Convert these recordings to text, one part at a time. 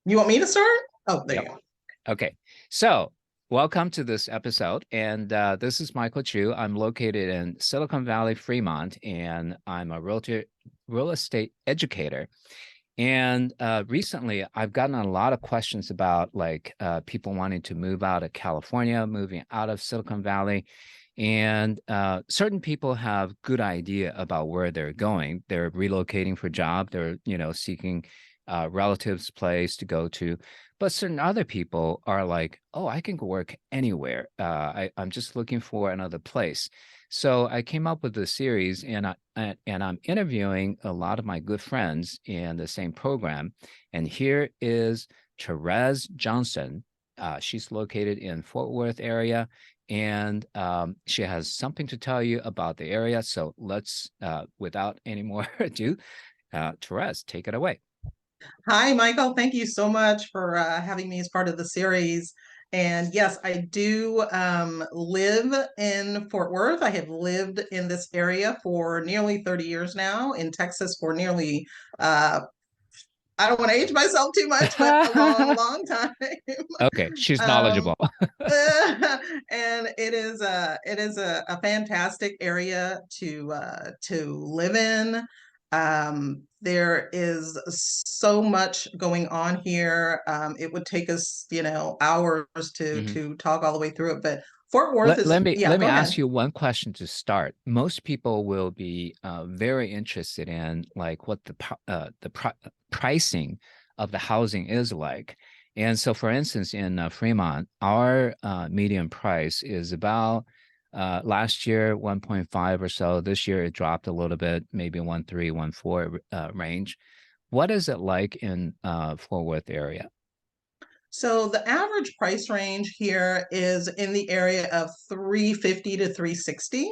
You want me to start? Oh, there you Yep. go. Okay. So, welcome to this episode. And this is Michael Chu. I'm located in Silicon Valley, Fremont, and I'm a real estate educator. And recently, I've gotten a lot of questions about people wanting to move out of California, moving out of Silicon Valley. And certain people have good idea about where they're going. They're relocating for job. They're, seeking relatives' place to go to. But certain other people are like, oh, I can go work anywhere. I'm just looking for another place. So I came up with this series, and I'm interviewing a lot of my good friends in the same program. And here is Therese Johnson. She's located in Fort Worth area, and she has something to tell you about the area. So let's, without any more ado, Therese, take it away. Hi, Michael. Thank you so much for having me as part of the series. And yes, I do live in Fort Worth. I have lived in this area for nearly 30 years now, in Texas for nearly, I don't want to age myself too much, but a long, long time. Okay, she's um, knowledgeable. and it is a fantastic area to live in. There is so much going on here. It would take us, hours to Mhm. to talk all the way through it. But Fort Worth Let, is, let me yeah, let me go ahead. ask you one question to start. Most people will be very interested in like what the pricing of the housing is like. And so, for instance, in Fremont, our median price is about last year 1.5 or so. This year it dropped a little bit, maybe 1.3, 1.4 range. What is it like in Fort Worth area? So the average price range here is in the area of 350 to 360,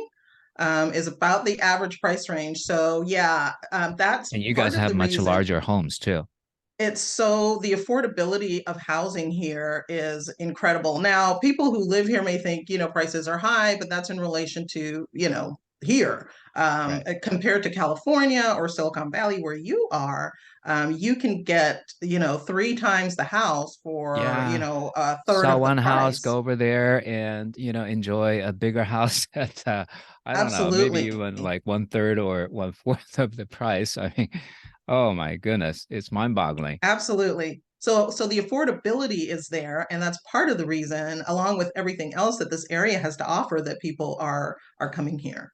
is about the average price range. So yeah, that's And you part guys of have the much reason. larger homes too. It's so the affordability of housing here is incredible. Now, people who live here may think, prices are high, but that's in relation to, here. Right. Compared to California or Silicon Valley, where you are, you can get, three times the house for, Yeah. a third Saw of the one house, price. go over there and, enjoy a bigger house at, I don't know, maybe Absolutely. even like one third or one fourth of the price. I mean, oh my goodness, it's mind-boggling. Absolutely. So the affordability is there, and that's part of the reason, along with everything else that this area has to offer, that people are coming here.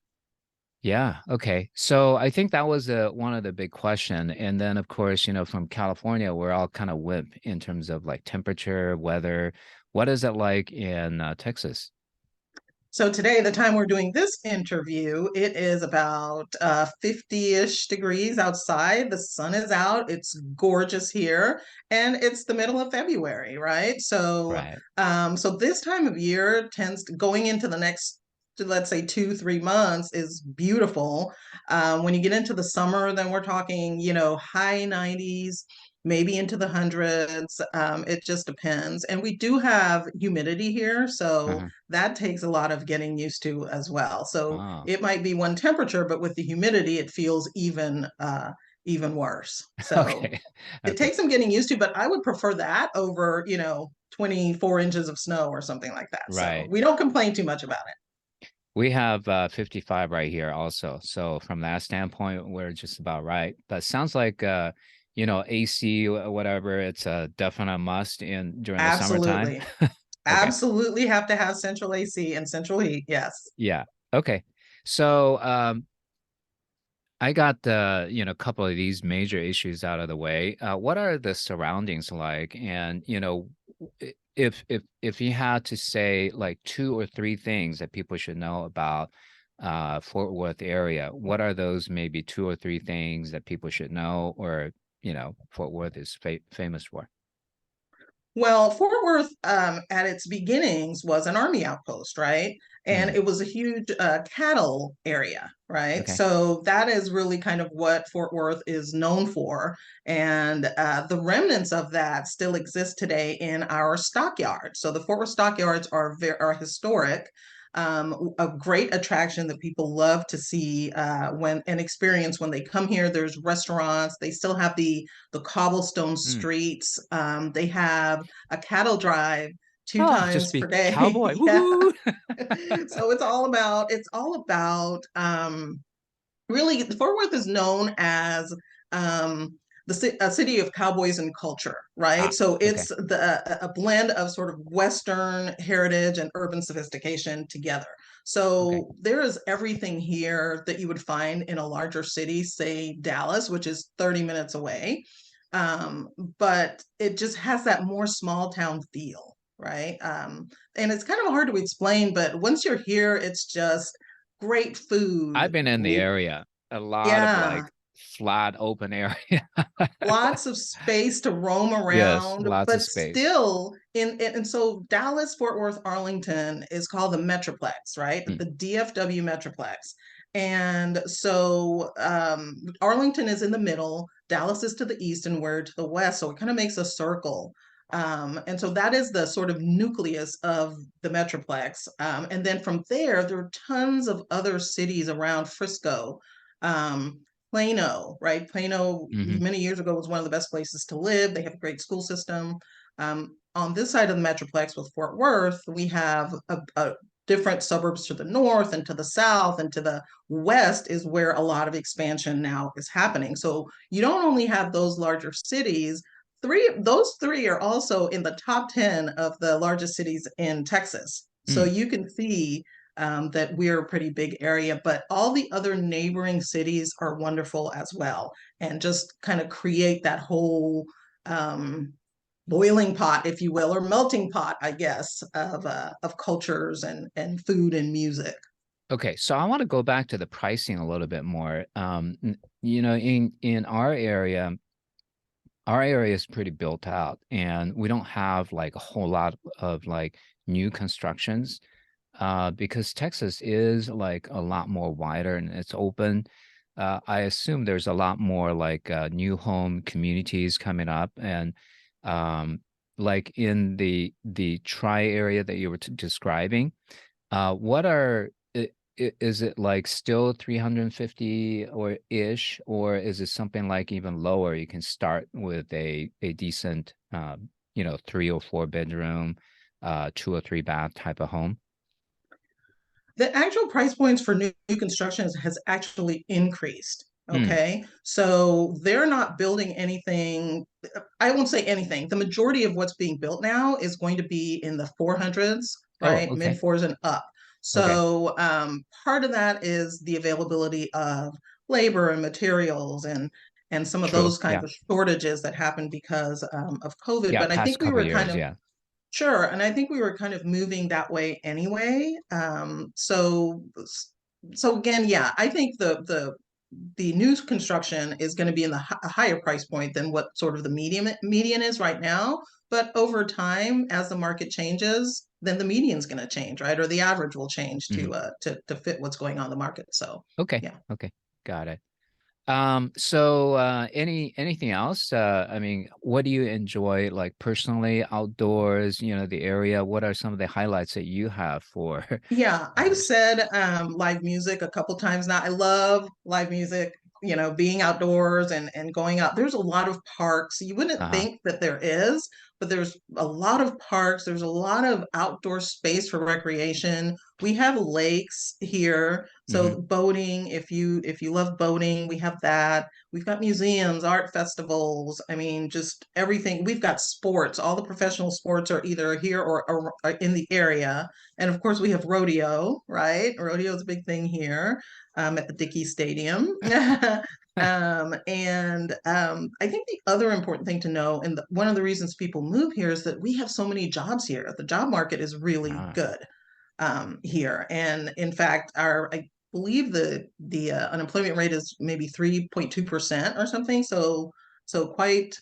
Yeah. Okay. So I think that was one of the big question. And then, of course, from California, we're all kind of wimp in terms of like temperature, weather. What is it like in Texas? So today, the time we're doing this interview, it is about 50-ish degrees outside. The sun is out. It's gorgeous here, and it's the middle of February, right? So, Right. so this time of year tends to going into the next, let's say 2, 3 months is beautiful. When you get into the summer, then we're talking, high 90s, maybe into the hundreds. It just depends. And we do have humidity here, so Uh-huh. that takes a lot of getting used to as well. So Oh, it might be one temperature, but with the humidity, it feels even worse. So okay. it Okay. takes some getting used to, but I would prefer that over, 24 inches of snow or something like that. So Right. we don't complain too much about it. We have 55 right here also. So from that standpoint, we're just about right. But sounds like AC or whatever, it's a definite must in during the summertime. Absolutely. Okay. Absolutely have to have central AC and central heat. Yes. Yeah. Okay. So I got a couple of these major issues out of the way. What are the surroundings like? And if you had to say like two or three things that people should know about Fort Worth area, what are those maybe two or three things that people should know or Fort Worth is famous for? Well, Fort Worth, at its beginnings, was an army outpost, right? And Mm, it was a huge cattle area, right? okay. So that is really kind of what Fort Worth is known for. And the remnants of that still exist today in our stockyards. So the Fort Worth stockyards are historic. A great attraction that people love to see when and experience when they come here. There's restaurants. They still have the cobblestone Mm. streets. They have a cattle drive two Oh, just times be per day. cowboy. Yeah. Woohoo! So it's all about really, Fort Worth is known as a city of cowboys and culture, right? Ah, So okay. it's a blend of sort of Western heritage and urban sophistication together. Okay. So there is everything here that you would find in a larger city, say Dallas, which is 30 minutes away. Um, but it just has that more small town feel, right? And it's kind of hard to explain, but once you're here, it's just great food. I've been in the area, a lot of Yeah, like flat open area. lots of space to roam Yes, around, lots of but space. still and so Dallas, Fort Worth, Arlington is called the Metroplex, right? Mm. The DFW Metroplex. And so Arlington is in the middle, Dallas is to the east, and we're to the west. So it kind of makes a circle. And so that is the sort of nucleus of the Metroplex. And then from there are tons of other cities around Frisco. Plano, right? Plano Hmm. many years ago was one of the best places to live. They have a great school system. On this side of the Metroplex with Fort Worth, we have a different suburbs to the north and to the south and to the west is where a lot of expansion now is happening. So you don't only have those larger cities, those three are also in the top 10 of the largest cities in Texas. So Mm. you can see that we're a pretty big area, but all the other neighboring cities are wonderful as well, and just kind of create that whole um, boiling pot, if you will, or melting pot, I guess, of cultures and food and music. Okay, so I want to go back to the pricing a little bit more. You know, in our area is pretty built out, and we don't have like a whole lot of like new constructions, because Texas is like a lot more wider and it's open. I assume there's a lot more like new home communities coming up, and um, like in the tri area that you were describing, what are is it like still 350 or ish, or is it something like even lower? You can start with a decent, 3 or 4 bedroom, 2 or 3 bath type of home. The actual price points for new construction has actually increased. Hmm. Okay. So they're not building anything. I won't say anything. The majority of what's being built now is going to be in the 400s, Oh, right? Mid okay. fours and up. Okay. So part of that is the availability of labor and materials and some of True. those kinds Yeah. of shortages that happened because of COVID. Yeah. But I Past think we couple were kind years. of Yeah. Sure, and I think we were kind of moving that way anyway. So again, yeah, I think the new construction is going to be in a higher price point than what sort of the median is right now. But over time, as the market changes, then the median's going to change, right? Or the average will change Hmm. to fit what's going on in the market. So Okay. yeah. Okay. Got it. So anything else? I mean, what do you enjoy like personally outdoors, the area? What are some of the highlights that you have for Yeah, I've this? said live music a couple times now. I love live music, being outdoors and going out. There's a lot of parks. You wouldn't Uh-huh. think that there is, but there's a lot of parks. There's a lot of outdoor space for recreation. We have lakes here. Hmm. So boating, if you love boating, we have that. We've got museums, art festivals. I mean, just everything. We've got sports. All the professional sports are either here or in the area. And of course, we have rodeo, right? Rodeo is a big thing here at the Dickey Stadium. I think the other important thing to know, and one of the reasons people move here, is that we have so many jobs here. The job market is really Ah, good here. And in fact, I believe the unemployment rate is maybe 3.2% or something. So quite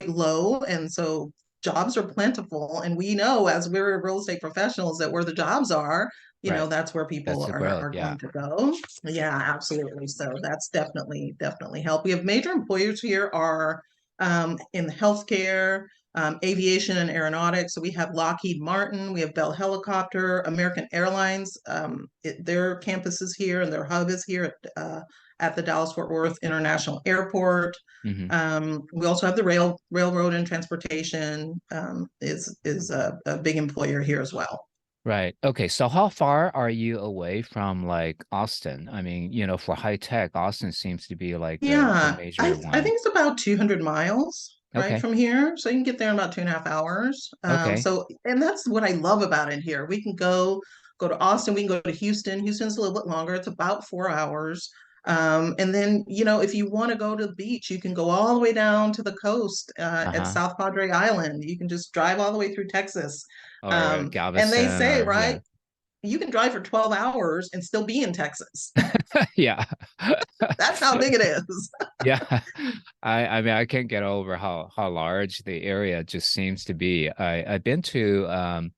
low. And so jobs are plentiful. And we know as we're real estate professionals that where the jobs are, right. that's where people That's the growth. are Yeah. going to go. Yeah, absolutely. So that's definitely help. We have major employers here are in the healthcare, aviation and aeronautics. So we have Lockheed Martin, we have Bell Helicopter, American Airlines. Their campus is here and their hub is here at the Dallas Fort Worth International Airport. Hmm. We also have the railroad and transportation is a big employer here as well. Right. Okay. So how far are you away from like Austin? I mean, for high tech, Austin seems to be like the Yeah, major I one. think it's about 200 miles, right, Okay. from here. So you can get there in about 2.5 hours. Okay. And that's what I love about it here. We can go to Austin, we can go to Houston. Houston's a little bit longer. It's about 4 hours. And then, if you want to go to the beach, you can go all the way down to the coast at Uh-huh. South Padre Island. You can just drive all the way through Texas. Or And they Galveston say, or right, yeah. you can drive for 12 hours and still be in Texas. Yeah. That's how big it is. Yeah. I mean I can't get over how large the area just seems to be. I've been to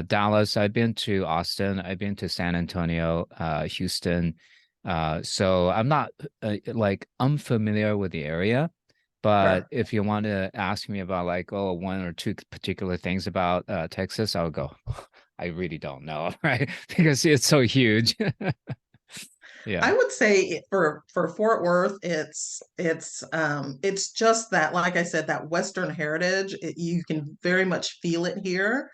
Dallas, I've been to Austin, I've been to San Antonio, Houston. So I'm not like unfamiliar with the area, but Sure. if you want to ask me about like, oh, one or two particular things about Texas, I'll go, I really don't know, right? Because it's so huge. Yeah. I would say for Fort Worth, it's just that, like I said, that Western heritage. You can very much feel it here,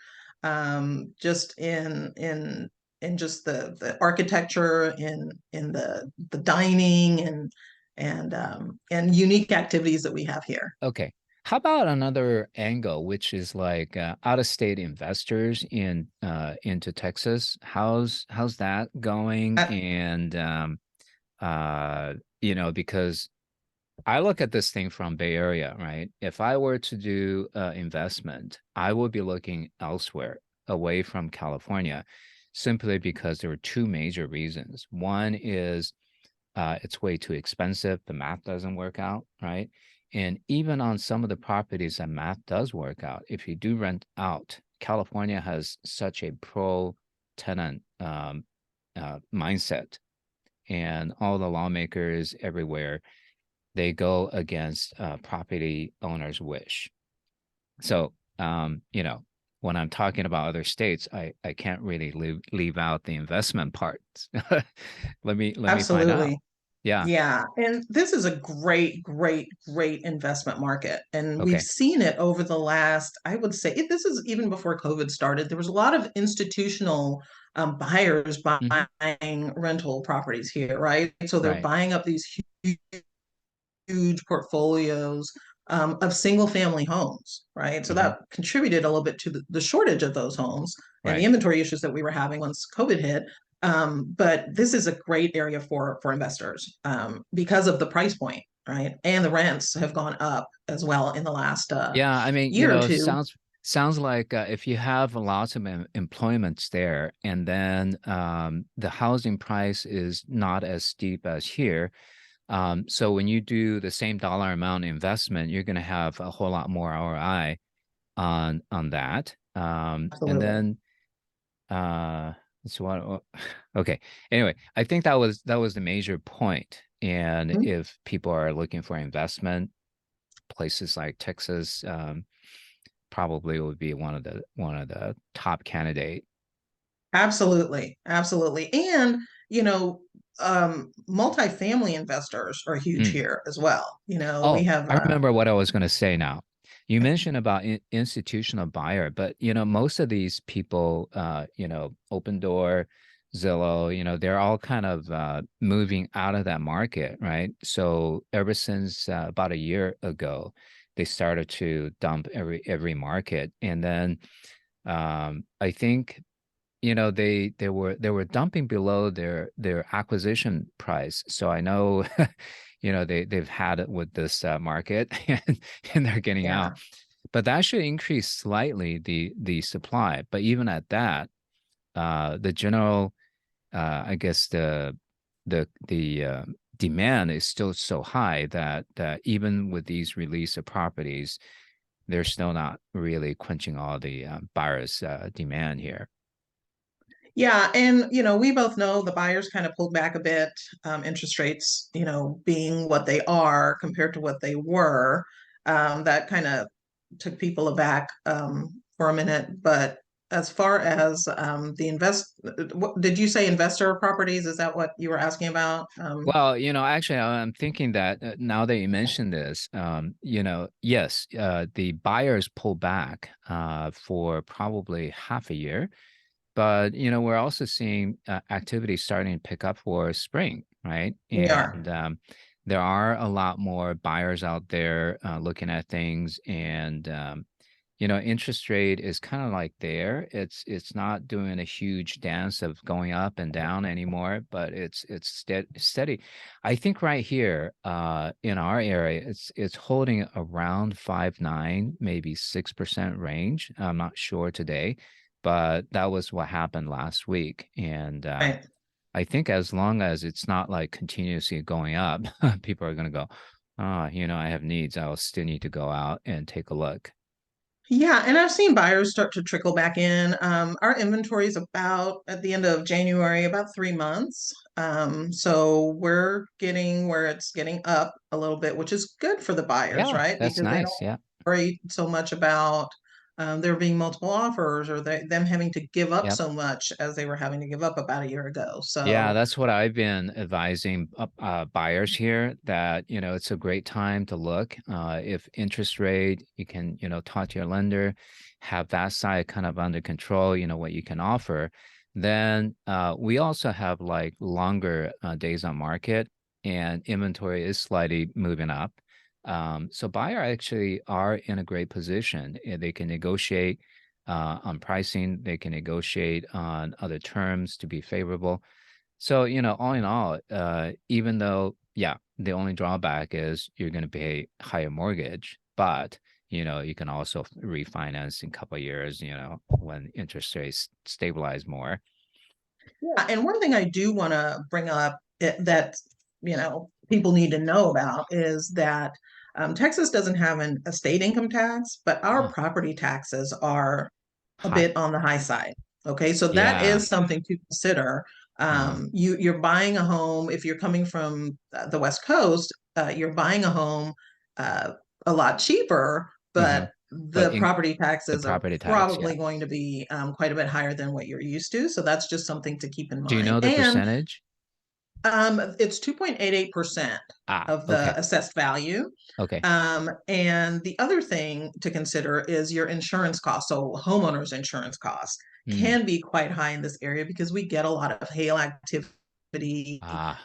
just in just the architecture, in the dining and unique activities that we have here. Okay. How about another angle, which is like out-of-state investors into Texas? How's that going? Uh, And because I look at this thing from Bay Area, right? If I were to do investment, I would be looking elsewhere, away from California, simply because there are two major reasons. One is it's way too expensive. The math doesn't work out, right? And even on some of the properties that math does work out, if you do rent out, California has such a pro-tenant mindset, and all the lawmakers everywhere, they go against property owners' wish. So, when I'm talking about other states, I can't really leave out the investment parts. Let me find out. Absolutely. Yeah. Yeah, and this is a great, great, great investment market. And we've Okay. seen it over the last, I would say, this is even before COVID started. There was a lot of institutional buyers Hmm. buying rental properties here, right? So they're Right. buying up these huge portfolios of single family homes, right? So Hmm. that contributed a little bit to the shortage of those homes and the Right. inventory issues that we were having once COVID hit. But this is a great area for investors because of the price point, right? And the rents have gone up as well in the last Yeah, I mean, year or two. sounds like if you have lots of employments there, and then the housing price is not as steep as here. So when you do the same dollar amount investment, you're going to have a whole lot more ROI on that. And Absolutely. then so what? Okay. Anyway, I think that was the major point. And Mhm. if people are looking for investment, places like Texas probably would be one of the top candidate. Absolutely. Absolutely. And, multifamily investors are huge Mm. here as well. We Oh, have I remember what I was going to say now. You mentioned about institutional buyer, but most of these people, Open Door, Zillow, they're all kind of moving out of that market, right? So ever since about a year ago, they started to dump every market, and then I think they were dumping below their acquisition price. So I know they've had it with this market, and they're getting out. Yeah. But that should increase slightly the supply. But even at that, the general I guess the demand is still so high that even with these release of properties, they're still not really quenching all the buyers' demand here. Yeah, and we both know the buyers kind of pulled back a bit, interest rates, being what they are compared to what they were. That kind of took people aback for a minute. But as far as did you say investor properties? Is that what you were asking about? Well, actually, I'm thinking that now that you mentioned this, yes, the buyers pull back for probably half a year, but we're also seeing activity starting to pick up for spring, right? We And are. there are a lot more buyers out there looking at things, and interest rate is kind of like there. It's not doing a huge dance of going up and down anymore, but it's steady. I think right here in our area, it's holding around 5.9, maybe 6% range. I'm not sure today, but that was what happened last week. And Right. I think as long as it's not like continuously going up, people are going to go, oh, I have needs. I'll still need to go out and take a look. Yeah, and I've seen buyers start to trickle back in. Our inventory is about at the end of January, about 3 months. So we're getting where it's getting up a little bit, which is good for the buyers, Yeah, right? that's Because they don't nice. Yeah. worry so much about there being multiple offers or them having to give up Yep. so much as they were having to give up about a year ago. Yeah, So that's what I've been advising buyers here, that, it's a great time to look. If interest rate, you can, talk to your lender, have that side kind of under control, what you can offer. Then we also have like longer days on market, and inventory is slightly moving up. So buyer actually are in a great position. They can negotiate on pricing, they can negotiate on other terms to be favorable. So, all in all, even though, yeah, the only drawback is you're going to pay higher mortgage, but, you can also refinance in a couple of years, when interest rates stabilize more. yeah, and one thing I do want to bring up that people need to know about is that Texas doesn't have an estate income tax, but our Mhm. property taxes are a High. bit on the high side. Okay, so that Yeah. is something to consider. Uh, You're buying a home if you're coming from the West Coast. You're buying a home uh, a lot cheaper, mhm. but But the in property the taxes are property tax, yeah. probably going to be quite a bit higher than what you're used to. So that's just something to keep in Do you mind. know the And percentage? it's 2.88% Ah, of the okay. assessed value. Okay. And the other thing to consider is your insurance cost. So homeowners insurance costs Mm. can be quite high in this area because we get a lot of hail activity, Ah.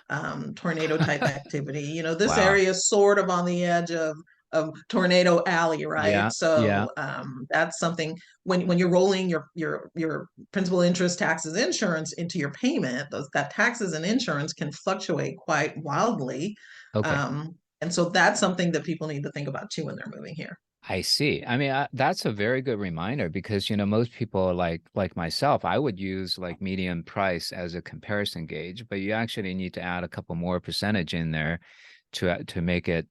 tornado type activity. This Wow. area is sort of on the edge of Tornado Alley, right? Yeah. Yeah. So that's something when you're rolling your principal, interest, taxes, insurance into your payment, that taxes and insurance can fluctuate quite wildly. Okay. And so that's something that people need to think about too when they're moving here. I see. I mean, that's a very good reminder, because most people like myself, I would use like median price as a comparison gauge, but you actually need to add a couple more percentage in there to make it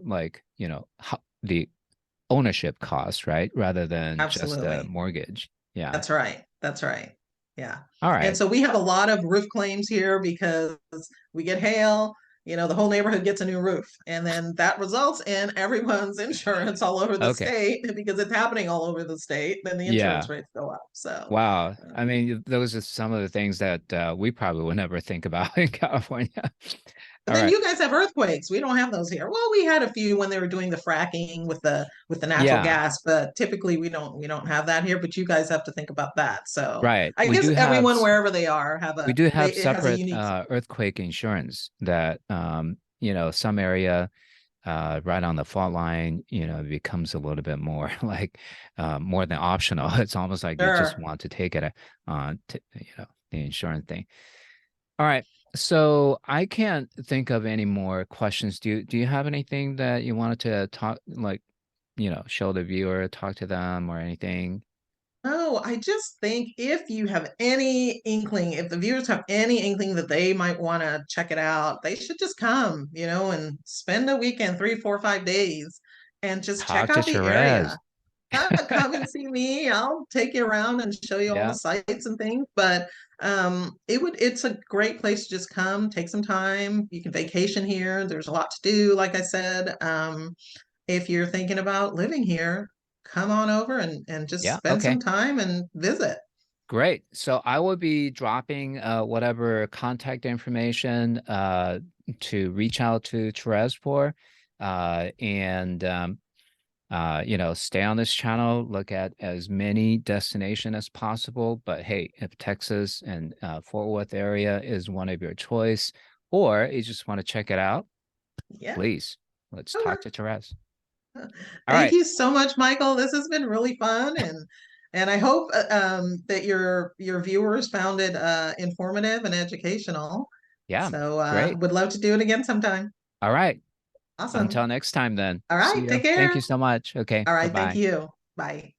like the ownership cost, right, rather than just a Absolutely. mortgage. Yeah. That's right. That's right. Yeah. All And right. so we have a lot of roof claims here because we get hail, the whole neighborhood gets a new roof. And then that results in everyone's insurance all over the Okay. state. And because it's happening all over the state, then the insurance Yeah. rates go up. So, Wow. I um, mean, those are some of the things that we probably would never think about in California. but All then right. you guys have earthquakes. We don't have those here. Well, we had a few when they were doing the fracking with the natural Yeah. gas, but typically we don't have that here. But you guys have to think about that. So Right. I guess everyone wherever they are We do have it has a separate unique. earthquake insurance that some area right on the fault line, becomes a little bit more like more than optional. It's almost like you just Sure. want to take it the insurance thing. All right. So I can't think of any more questions. Do you have anything that you wanted to talk, like, show the viewer, talk to them or anything? No, I just think if you have any inkling, if the viewers have any inkling that they might want to check it out, they should just come, and spend a weekend, 3, 4, 5 days, and just check Talk to out the area. Therese. Yeah, come and see me. I'll take you around and show you all the Yeah. sites and things. But it's a great place to just come, take some time. You can vacation here. There's a lot to do, like I said. If you're thinking about living here, come on over and just Yeah. spend some Okay. time and visit. Great. So I will be dropping whatever contact information to reach out to Therese for, and you know, stay on this channel, look at as many destinations as possible. But hey, if Texas and Fort Worth area is one of your choice, or you just want to check it out, Yeah. please let's talk Sure. to Therese. All Thank right. you so much, Michael. This has been really fun, and I hope that your viewers found it informative and educational. Yeah. So Great. would love to do it again sometime. All right. Awesome. Until next time then. All See right, you. take Thank care. you so much. Okay. All right, thank Bye-bye. you. Bye.